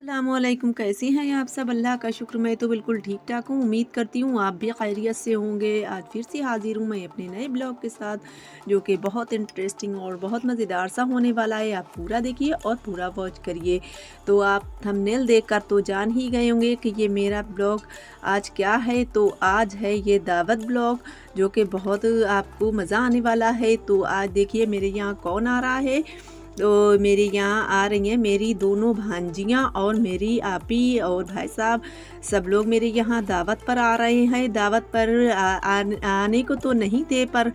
अस्सलामुअलैकुम, कैसी हैं आप सब? अल्लाह का शुक्र, मैं तो बिल्कुल ठीक-ठाक हूँ। उम्मीद करती हूँ आप भी खैरियत से होंगे। आज फिर से हाज़िर हूँ मैं अपने नए ब्लॉग के साथ, जो कि बहुत इंटरेस्टिंग और बहुत मज़ेदार सा होने वाला है। आप पूरा देखिए और पूरा वॉच करिए। तो आप थंबनेल देखकर तो जान ही गए होंगे कि ये मेरा ब्लॉग आज क्या है। तो आज है ये दावत ब्लॉग, जो कि बहुत आपको मज़ा आने वाला है। तो आज देखिए मेरे यहाँ कौन आ रहा है। तो मेरे यहाँ आ रही हैं मेरी दोनों भांजियाँ और मेरी आपी और भाई साहब, सब लोग मेरे यहाँ दावत पर आ रहे हैं। दावत पर आने को तो नहीं थे, पर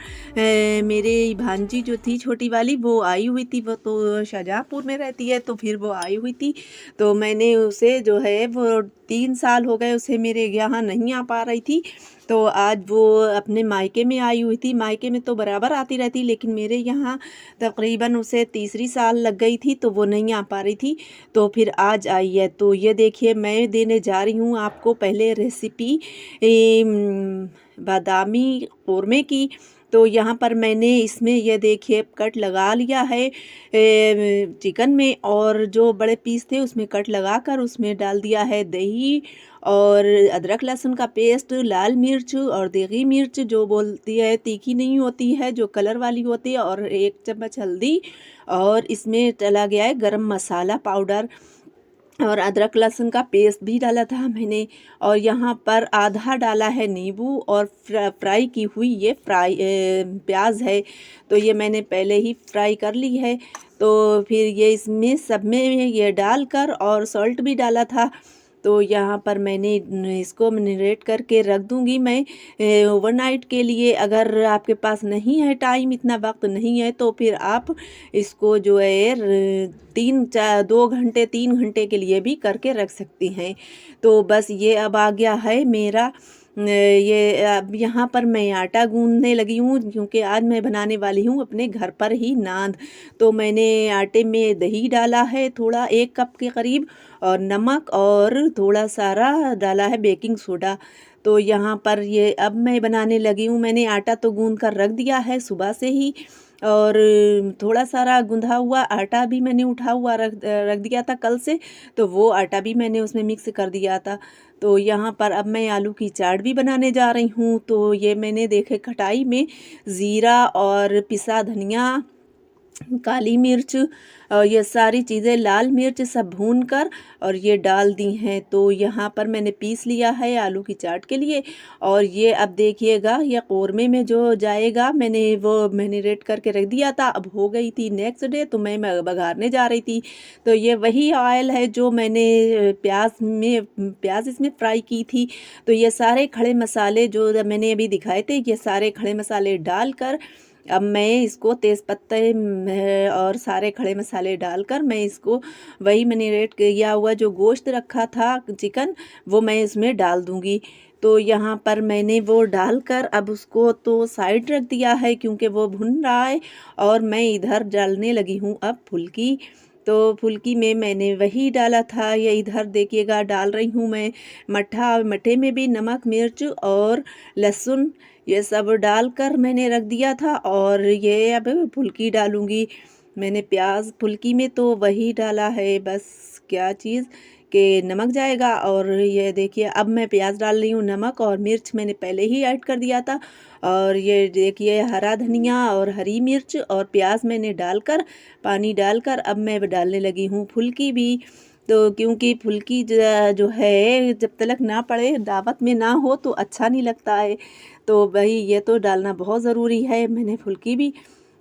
मेरी भांजी जो थी छोटी वाली, वो आई हुई थी। वो तो शाहजहाँपुर में रहती है, तो फिर वो आई हुई थी। तो मैंने उसे जो है वो 3 साल हो गए उसे मेरे यहाँ नहीं आ पा रही थी। तो आज वो अपने मायके में आई हुई थी। मायके में तो बराबर आती रहती, लेकिन मेरे यहाँ तकरीबन उसे तीसरी साल लग गई थी, तो वो नहीं आ पा रही थी। तो फिर आज आई है। तो ये देखिए मैं देने जा रही हूँ आपको पहले रेसिपी बादामी कौरमे की। तो यहाँ पर मैंने इसमें ये देखिए कट लगा लिया है चिकन में, और जो बड़े पीस थे उसमें कट लगाकर उसमें डाल दिया है दही और अदरक लहसुन का पेस्ट, लाल मिर्च और देगी मिर्च, जो बोलती है तीखी नहीं होती है, जो कलर वाली होती है, और 1 चम्मच हल्दी। और इसमें डाला गया है गरम मसाला पाउडर, और अदरक लहसुन का पेस्ट भी डाला था मैंने। और यहाँ पर आधा डाला है नींबू, और फ्राई की हुई ये प्याज है। तो ये मैंने पहले ही फ्राई कर ली है। तो फिर ये इसमें सब में ये डालकर, और सॉल्ट भी डाला था। तो यहाँ पर मैंने इसको मैरिनेट करके रख दूँगी मैं ओवरनाइट के लिए। अगर आपके पास नहीं है टाइम, इतना वक्त नहीं है, तो फिर आप इसको जो है 2 घंटे 3 घंटे के लिए भी करके रख सकती हैं। तो बस ये अब आ गया है मेरा ये अब यहाँ पर मैं आटा गूँथने लगी हूँ, क्योंकि आज मैं बनाने वाली हूँ अपने घर पर ही नान। तो मैंने आटे में दही डाला है थोड़ा, 1 कप के करीब, और नमक, और थोड़ा सारा डाला है बेकिंग सोडा। तो यहाँ पर ये अब मैं बनाने लगी हूँ। मैंने आटा तो गूँथ कर रख दिया है सुबह से ही, और थोड़ा सारा गूँधा हुआ आटा भी मैंने उठा हुआ रख दिया था कल से, तो वो आटा भी मैंने उसमें मिक्स कर दिया था। तो यहाँ पर अब मैं आलू की चाट भी बनाने जा रही हूँ। तो ये मैंने देखे कढ़ाई में ज़ीरा और पिसा धनिया, काली मिर्च, ये सारी चीज़ें, लाल मिर्च, सब भून कर और ये डाल दी हैं। तो यहाँ पर मैंने पीस लिया है आलू की चाट के लिए। और ये अब देखिएगा ये कौरमे में जो जाएगा, मैंने वो मैरिनेट करके रख दिया था। अब हो गई थी नेक्स्ट डे, तो मैं बघारने जा रही थी। तो ये वही ऑयल है जो मैंने प्याज इसमें फ्राई की थी। तो ये सारे खड़े मसाले जो मैंने अभी दिखाए थे, ये सारे खड़े मसाले डालकर अब मैं इसको तेज़पत्ते और सारे खड़े मसाले डालकर मैं इसको, वही मैरिनेट किया हुआ जो गोश्त रखा था चिकन, वो मैं इसमें डाल दूँगी। तो यहाँ पर मैंने वो डालकर अब उसको तो साइड रख दिया है, क्योंकि वो भुन रहा है। और मैं इधर डालने लगी हूँ अब फुल्की। तो फुल्की में मैंने वही डाला था, ये इधर देखिएगा डाल रही हूँ मैं मट्ठा। मट्ठे में भी नमक, मिर्च और लहसुन, ये सब डालकर मैंने रख दिया था। और ये अब फुल्की डालूँगी। मैंने प्याज फुल्की में तो वही डाला है, बस क्या चीज़ कि नमक जाएगा। और ये देखिए अब मैं प्याज डाल रही हूँ, नमक और मिर्च मैंने पहले ही ऐड कर दिया था। और ये देखिए हरा धनिया और हरी मिर्च और प्याज मैंने डालकर, पानी डालकर अब मैं डालने लगी हूँ फुल्की भी। तो क्योंकि फुल्की जो है जब तक ना पड़े, दावत में ना हो, तो अच्छा नहीं लगता है। तो वही ये तो डालना बहुत ज़रूरी है। मैंने फुल्की भी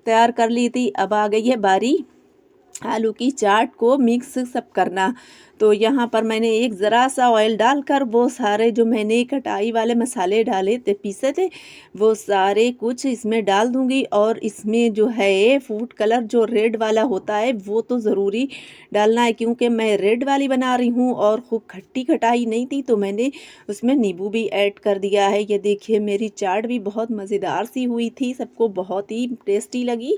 तैयार कर ली थी। अब आ गई है बारी आलू की चाट को मिक्स सब करना। तो यहाँ पर मैंने एक ज़रा सा ऑयल डालकर वो सारे जो मैंने कटाई वाले मसाले डाले थे, पीसे थे, वो सारे कुछ इसमें डाल दूँगी। और इसमें जो है फूड कलर जो रेड वाला होता है, वो तो ज़रूरी डालना है, क्योंकि मैं रेड वाली बना रही हूँ और खूब खट्टी खटाई नहीं थी, तो मैंने उसमें नींबू भी ऐड कर दिया है। ये देखिए मेरी चाट भी बहुत मज़ेदार सी हुई थी, सबको बहुत ही टेस्टी लगी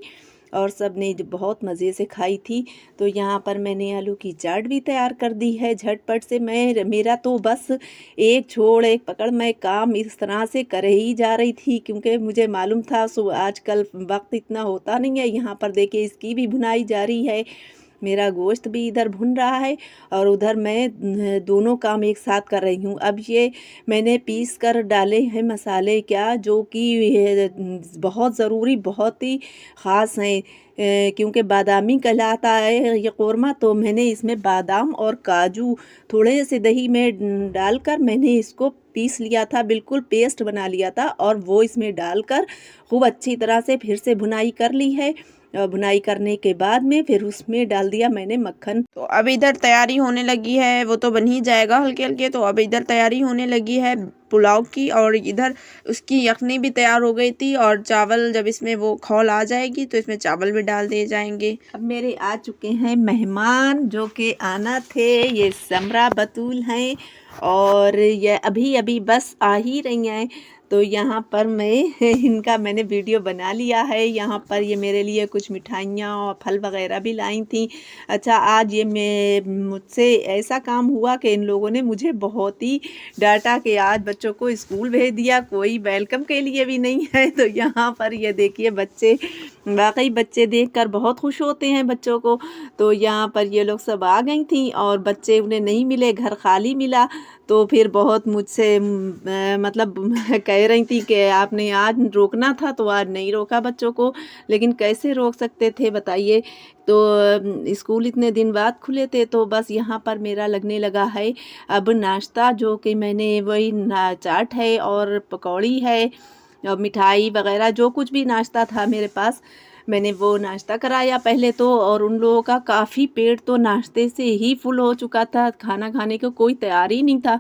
और सब ने बहुत मज़े से खाई थी। तो यहाँ पर मैंने आलू की चाट भी तैयार कर दी है झटपट से। मेरा तो बस एक छोड़ एक पकड़, मैं काम इस तरह से कर ही जा रही थी, क्योंकि मुझे मालूम था आजकल वक्त इतना होता नहीं है। यहाँ पर देखिए इसकी भी भुनाई जारी है। मेरा गोश्त भी इधर भुन रहा है और उधर मैं दोनों काम एक साथ कर रही हूँ। अब ये मैंने पीस कर डाले हैं मसाले, क्या जो कि बहुत ज़रूरी, बहुत ही ख़ास हैं, क्योंकि बादामी कहलाता है ये क़ोरमा। तो मैंने इसमें बादाम और काजू थोड़े से दही में डालकर मैंने इसको पीस लिया था, बिल्कुल पेस्ट बना लिया था, और वो इसमें डालकर खूब अच्छी तरह से फिर से भुनाई कर ली है। भुनाई करने के बाद में फिर उसमें डाल दिया मैंने मक्खन। तो अब इधर तैयारी होने लगी है, वो तो बन ही जाएगा हल्के हल्के। तो अब इधर तैयारी होने लगी है पुलाव की, और इधर उसकी यखनी भी तैयार हो गई थी, और चावल जब इसमें वो खौल आ जाएगी तो इसमें चावल भी डाल दिए जाएंगे। अब मेरे आ चुके हैं मेहमान जो कि आना थे, ये समरा बतूल हैं, और ये अभी अभी बस आ ही रही हैं। तो यहाँ पर मैं इनका मैंने वीडियो बना लिया है। यहाँ पर ये मेरे लिए कुछ मिठाइयाँ और फल वगैरह भी लाई थी। अच्छा, आज ये मैं मुझसे ऐसा काम हुआ कि इन लोगों ने मुझे बहुत ही डांटा कि आज बच्चों को स्कूल भेज दिया, कोई वेलकम के लिए भी नहीं है। तो यहाँ पर ये देखिए बच्चे, वाकई बच्चे देखकर बहुत खुश होते हैं बच्चों को। तो यहाँ पर ये लोग सब आ गई थी और बच्चे उन्हें नहीं मिले, घर खाली मिला। तो फिर बहुत मुझसे मतलब कह रही थी कि आपने आज रोकना था, तो आज नहीं रोका बच्चों को, लेकिन कैसे रोक सकते थे बताइए। तो स्कूल इतने दिन बाद खुले थे। तो बस यहाँ पर मेरा लगने लगा है अब नाश्ता, जो कि मैंने वही चाट है और पकौड़ी है और मिठाई वगैरह जो कुछ भी नाश्ता था मेरे पास, मैंने वो नाश्ता कराया पहले तो। और उन लोगों का काफ़ी पेट तो नाश्ते से ही फुल हो चुका था, खाना खाने को कोई तैयार ही नहीं था।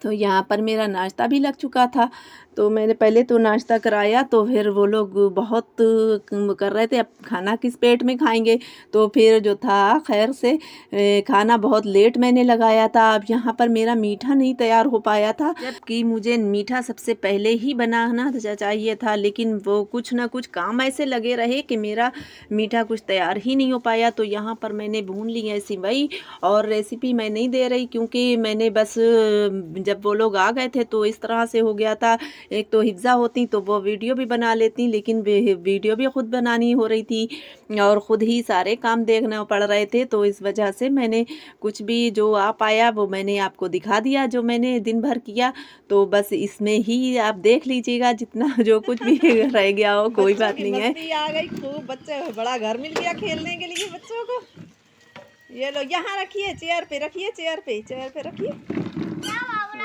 तो यहाँ पर मेरा नाश्ता भी लग चुका था। तो मैंने पहले तो नाश्ता कराया, तो फिर वो लोग बहुत कर रहे थे अब खाना किस पेट में खाएंगे। तो फिर जो था खैर से खाना बहुत लेट मैंने लगाया था। अब यहाँ पर मेरा मीठा नहीं तैयार हो पाया था, जबकि मुझे मीठा सबसे पहले ही बनाना चाहिए था, लेकिन वो कुछ ना कुछ काम ऐसे लगे रहे कि मेरा मीठा कुछ तैयार ही नहीं हो पाया। तो यहाँ पर मैंने भून ली है सिवई, और रेसिपी मैं नहीं दे रही क्योंकि मैंने बस जब वो लोग आ गए थे तो इस तरह से हो गया था। एक तो हिफ्ज़ा होती तो वो वीडियो भी बना लेती, लेकिन वीडियो भी ख़ुद बनानी हो रही थी और ख़ुद ही सारे काम देखना पड़ रहे थे। तो इस वजह से मैंने कुछ भी जो आ पाया वो मैंने आपको दिखा दिया, जो मैंने दिन भर किया। तो बस इसमें ही आप देख लीजिएगा जितना जो कुछ भी रह गया हो, कोई बात नहीं है। आ गई खूब, बच्चे बड़ा घर मिल गया खेलने के लिए बच्चों को। ये लो, यहाँ रखिए, चेयर पे रखिए, चेयर पे रखिए। वाह,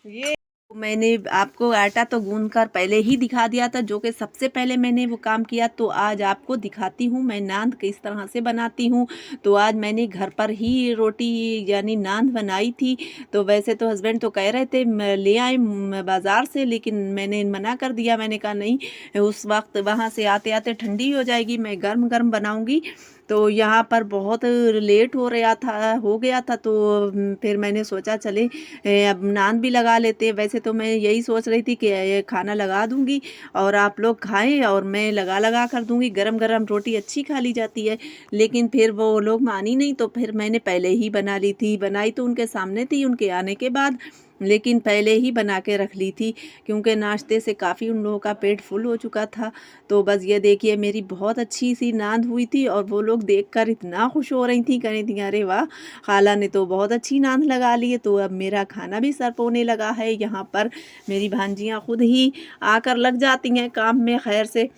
ये मैंने आपको आटा तो गूंद कर पहले ही दिखा दिया था, जो कि सबसे पहले मैंने वो काम किया। तो आज आपको दिखाती हूँ मैं नान किस तरह से बनाती हूँ। तो आज मैंने घर पर ही रोटी यानी नान बनाई थी। तो वैसे तो हस्बैंड तो कह रहे थे ले आए बाज़ार से, लेकिन मैंने मना कर दिया। मैंने कहा नहीं, उस वक्त वहाँ से आते आते ठंडी हो जाएगी, मैं गर्म गर्म बनाऊँगी। तो यहाँ पर बहुत लेट हो गया था। तो फिर मैंने सोचा चले अब नान भी लगा लेते। वैसे तो मैं यही सोच रही थी कि ये खाना लगा दूंगी और आप लोग खाएं, और मैं लगा कर दूंगी। गरम गरम रोटी अच्छी खा ली जाती है, लेकिन फिर वो लोग मानी नहीं। तो फिर मैंने पहले ही बना ली थी। बनाई तो उनके सामने थी उनके आने के बाद, लेकिन पहले ही बना के रख ली थी क्योंकि नाश्ते से काफ़ी उन लोगों का पेट फुल हो चुका था। तो बस ये देखिए मेरी बहुत अच्छी सी नान हुई थी, और वो लोग देखकर इतना खुश हो रही थी, कह रही थी अरे वाह, खाला ने तो बहुत अच्छी नान लगा ली है। तो अब मेरा खाना भी सर्व होने लगा है। यहाँ पर मेरी भांजियाँ खुद ही आकर लग जाती हैं काम में। खैर से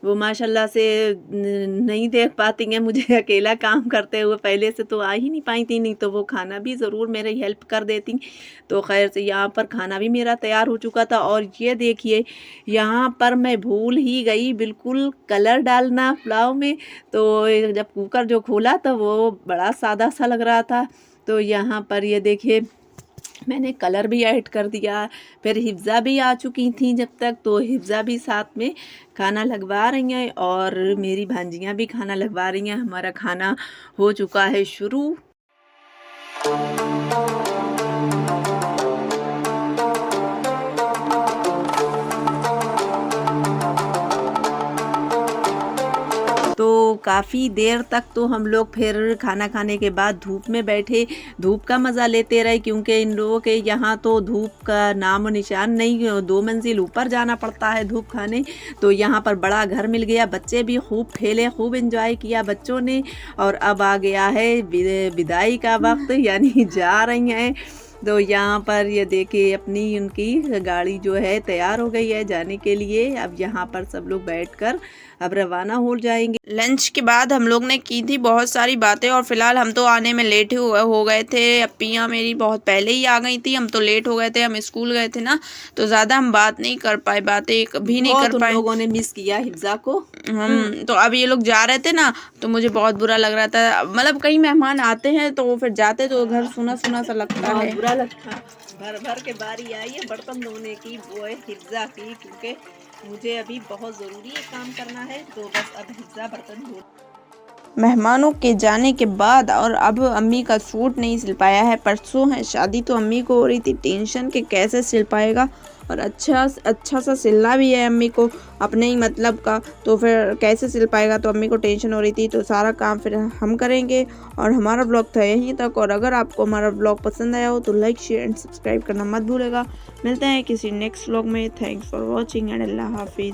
वो माशाल्लाह से नहीं देख पाती हैं मुझे अकेला काम करते हुए, पहले से तो आ ही नहीं पाई थी, नहीं तो वो खाना भी ज़रूर मेरी हेल्प कर देती। तो खैर से यहाँ पर खाना भी मेरा तैयार हो चुका था। और ये देखिए यहाँ पर मैं भूल ही गई बिल्कुल कलर डालना पुलाव में। तो जब कुकर जो खोला तो वो बड़ा सादा सा लग रहा था। तो यहाँ पर ये देखिए मैंने कलर भी ऐड कर दिया। फिर हिफ्ज़ा भी आ चुकी थी जब तक, तो हिफ्ज़ा भी साथ में खाना लगवा रही हैं और मेरी भांजियाँ भी खाना लगवा रही हैं। हमारा खाना हो चुका है शुरू। तो काफ़ी देर तक तो हम लोग फिर खाना खाने के बाद धूप में बैठे, धूप का मज़ा लेते रहे, क्योंकि इन लोगों के यहाँ तो धूप का नाम निशान नहीं, 2 मंजिल ऊपर जाना पड़ता है धूप खाने। तो यहाँ पर बड़ा घर मिल गया, बच्चे भी खूब खेले, खूब एंजॉय किया बच्चों ने। और अब आ गया है विदाई का वक्त, यानी जा रही हैं। तो यहाँ पर ये देखिए अपनी उनकी गाड़ी जो है तैयार हो गई है जाने के लिए। अब यहाँ पर सब लोग बैठकर अब रवाना हो जाएंगे। लंच के बाद हम लोग ने की थी बहुत सारी बातें, और फिलहाल हम तो आने में लेट हो गए थे। अप्पियाँ मेरी बहुत पहले ही आ गई थी, हम तो लेट हो गए थे, हम स्कूल गए थे ना, तो ज़्यादा हम बात नहीं कर पाए, बातें कभी नहीं कर पाए। लोगों ने मिस किया हिफ्जा को। हम तो अब ये लोग जा रहे थे ना, तो मुझे बहुत बुरा लग रहा था। मतलब कई मेहमान आते हैं तो फिर जाते तो घर सुना सुना सा लगता है। बुरा लगता, भर भर के बारी आई है बर्तन धोने की, वो है हिफ्जा की, क्योंकि मुझे अभी बहुत ज़रूरी है काम करना है। तो बस अब हिफ्जा बर्तन धो। मेहमानों के जाने के बाद और अब अम्मी का सूट नहीं सिल पाया है। परसों है शादी, तो अम्मी को हो रही थी टेंशन कि कैसे सिल पाएगा, और अच्छा सा सिलना भी है अम्मी को अपने ही मतलब का, तो फिर कैसे सिल पाएगा, तो अम्मी को टेंशन हो रही थी। तो सारा काम फिर हम करेंगे। और हमारा ब्लॉग था यहीं तक, और अगर आपको हमारा ब्लॉग पसंद आया हो तो लाइक शेयर एंड सब्सक्राइब करना मत भूलेगा। मिलते हैं किसी नेक्स्ट ब्लॉग में। थैंक्स फॉर वॉचिंग एंड अल्लाह हाफिज़।